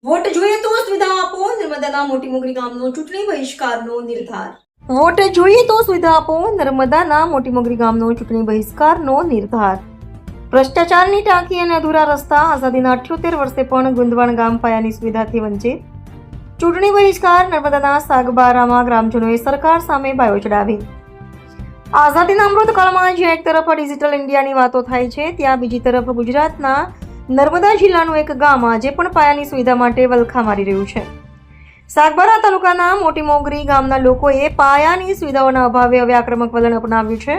Vote જોઈએ તો સુવિધા આપો, નર્મદાના મોટી મોગરી ગામનો ચૂંટણી બહિષ્કારનો નિર્ધાર. વોટ જોઈએ તો સુવિધા આપો, નર્મદાના મોટી મોગરી ગામનો ચૂંટણી બહિષ્કારનો નિર્ધાર. ભ્રષ્ટાચારની ટાંકી અને અધૂરા રસ્તા. આઝાદીના 78 વર્ષે પણ ગુંદવાણ ગામ પાયાની સુવિધાથી વંચિત. ચૂંટણી બહિષ્કાર. નર્મદાના સાગબારામાં ગ્રામજનોએ સરકાર સામે બાયો ચડાવી. આઝાદીના અમૃતકાળમાં જ્યાં એક તરફ ડિજિટલ ઇન્ડિયાની વાતો થાય છે, ત્યાં બીજી તરફ ગુજરાતના નર્મદા જિલ્લાનું એક ગામ આજે પણ પાયાની સુવિધા માટે વલખા મારી રહ્યું છે. સાગબારા તાલુકાના મોટી મોગરી ગામના લોકોએ પાયાની સુવિધાઓના અભાવે હવે આક્રમક વલણ અપનાવ્યું છે.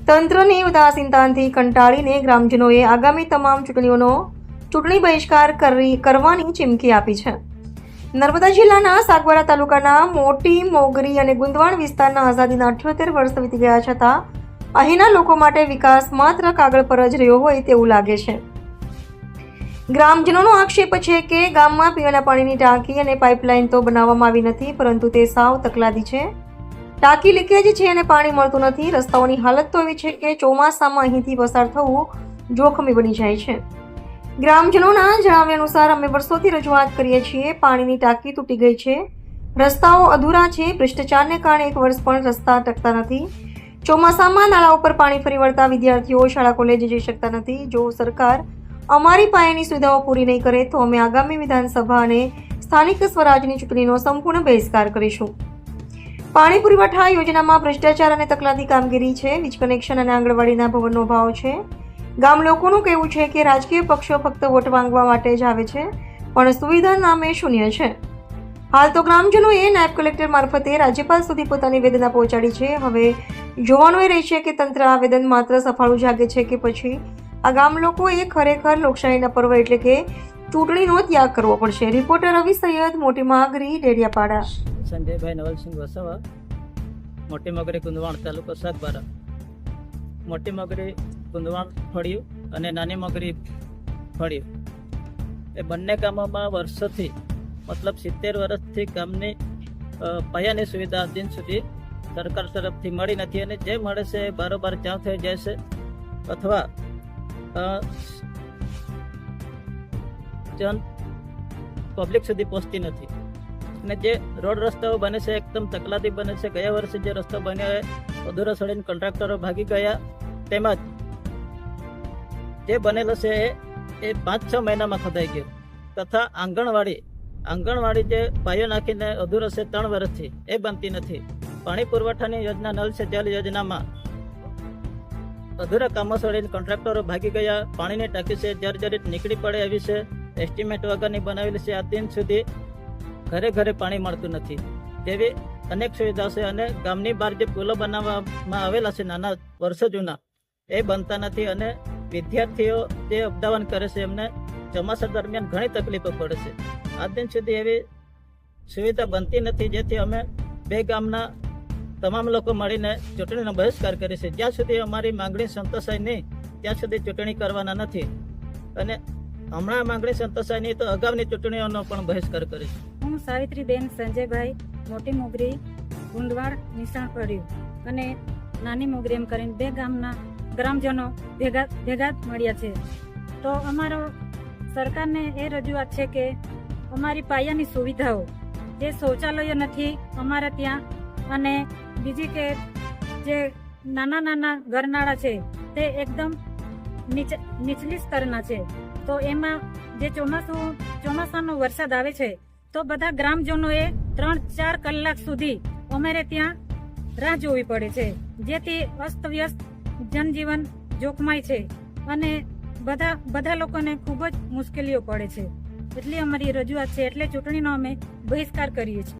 તંત્રની ઉદાસીનતાથી કંટાળીને ગ્રામજનોએ આગામી તમામ ચૂંટણીઓનો ચૂંટણી બહિષ્કાર કરવાની ચીમકી આપી છે. નર્મદા જિલ્લાના સાગબારા તાલુકાના મોટી મોગરી અને ગુંદવાણ વિસ્તારના આઝાદીના 78 વર્ષ વીતી ગયા છતાં અહીંના લોકો માટે વિકાસ માત્ર કાગળ પર જ રહ્યો હોય તેવું લાગે છે. ગ્રામજનોનો આક્ષેપ છે કે ગામમાં પીવાના પાણીની ટાંકી અને પાઇપલાઇન તો બનાવવામાં આવી નથી, પરંતુ તે સાવ તકલાદી છે. ટાંકી લીકેજ છે અને પાણી મળતું નથી. રસ્તાઓની હાલત તો એવી છે કે ચોમાસામાં અહીંથી પસાર થવું જોખમી બની જાય છે. ગ્રામજનોના જણાવ્યા અનુસાર અમે વર્ષોથી રજૂઆત કરીએ છીએ. પાણીની ટાંકી તૂટી ગઈ છે, રસ્તાઓ અધૂરા છે. ભ્રષ્ટાચારને કારણે એક વર્ષ પણ રસ્તા ટકતા નથી. ચોમાસામાં નાળા ઉપર પાણી ફરી વળતા વિદ્યાર્થીઓ શાળા કોલેજ જઈ શકતા નથી. જો સરકાર અમારી પાયાની સુવિધાઓ પૂરી નહીં કરે તો અમે આગામી વિધાનસભા અને સ્થાનિક સ્વરાજની ચૂંટણીનો સંપૂર્ણ બહિષ્કાર કરીશું. પાણી પુરવઠા યોજનામાં ભ્રષ્ટાચાર અને તકલાદી કામગીરી છે. વીજ કનેક્શન અને આંગણવાડીના ભવનનો અભાવ છે. ગામ લોકોનું કહેવું છે કે રાજકીય પક્ષો ફક્ત વોટ માંગવા માટે જ આવે છે, પણ સુવિધા નામે શૂન્ય છે. હાલ તો ગ્રામજનોએ નાયબ કલેક્ટર મારફતે રાજ્યપાલ સુધી પોતાની વેદના પહોંચાડી છે. હવે જોવાનું એ રહેશે કે તંત્ર આ વેદન માત્ર સફાળું જાગે છે કે પછી આ ગામ લોકોએ ખરેખર લોકશાહીના પર્વ એટલે કે ચૂંટણીનો ત્યાગ કરવો પડશે. રિપોર્ટર રવિ સૈયદ, મોટી માગરી, ડેડિયાપાડા. સંજયભાઈ નવલસિંહ વસાવા, મોટી મોગરી ગુંદવાણ તાલુકો સાગબારા. મોટી મોગરી ગુંદવાણ ફળ્યું અને નાની મોગરી ફળ્યું, એ બંને ગામોમાં વર્ષોથી મતલબ 70 વર્ષથી ગામની પાયાની સુવિધા દિન સુધી સરકાર તરફથી મળી નથી અને જે મળે છે એ બારોબાર ચાં થઈ જાય છે અથવા જન પબ્લિક સુધી પહોંચતી નથી. અને જે રોડ રસ્તાઓ બને છે એકદમ તકલાદી બને છે. ગયા વર્ષે જે રસ્તો બન્યો એ અધૂરો સળીને કોન્ટ્રાક્ટરો ભાગી ગયા. તેમજ જે બનેલો છે એ 5-6 મહિનામાં ખોદાઈ ગયો. તથા આંગણવાડી જે પાયો નાખીને અધૂરો છે 3 વર્ષથી એ બનતી નથી. પાણી પુરવઠાની યોજના નલ સે જલ યોજનામાં અધૂરા કામો સળીને કોન્ટ્રાક્ટરો ભાગી ગયા. પાણીની ટાંકી છે જર્જરિત નીકળી પડે એવી છે, એસ્ટિમેટ વગરની બનાવેલી છે. આ દિન સુધી ઘરે ઘરે પાણી મળતું નથી. તેવી અનેક સુવિધાઓ છે અને ગામની બહાર જે પુલો બનાવવામાં આવેલા છે નાના વર્ષો જૂના એ બનતા નથી અને વિદ્યાર્થીઓ જે અપડાઉન કરે છે એમને ચોમાસા દરમિયાન ઘણી તકલીફો પડે છે. આ દિન સુધી એવી સુવિધા બનતી નથી, જેથી અમે બે ગામના તમામ લોકો મળીને ચૂંટણીનો બહિષ્કાર કરે છે. જ્યાં સુધી અમારી માંગણી સંતોષાય નહીં ત્યાં સુધી ચૂંટણી કરવાના નથી અને હમણાં માંગણી સંતોષાય નહીં તો અગાઉની ચૂંટણીઓનો પણ બહિષ્કાર કરીશું. હું સાવિત્રીબેન સંજયભાઈ, મોટી મોગરી ગુંદવાડ નિશાળ પડ્યું અને નાની મોગરી એમ કરીને બે ગામના ગ્રામજનો ભેગા મળ્યા છે. તો અમારો સરકારને એ રજૂઆત છે કે અમારી પાયાની સુવિધાઓ, જે શૌચાલયો નથી અમારા ત્યાં અને બીજી કે જે નાના ઘરનાળા છે તે એકદમ નીચલી સ્તરના છે. તો એમાં જે ચોમાસાનો વરસાદ આવે છે તો બધા ગ્રામજનોએ 3-4 કલાક સુધી અમારે ત્યાં રાહ જોવી પડે છે, જેથી અસ્તવ્યસ્ત જનજીવન જોખમાય છે અને બધા લોકોને ખૂબ જ મુશ્કેલીઓ પડે છે. એટલી અમારી રજૂઆત છે, એટલે ચૂંટણીનો અમે બહિષ્કાર કરીએ છીએ.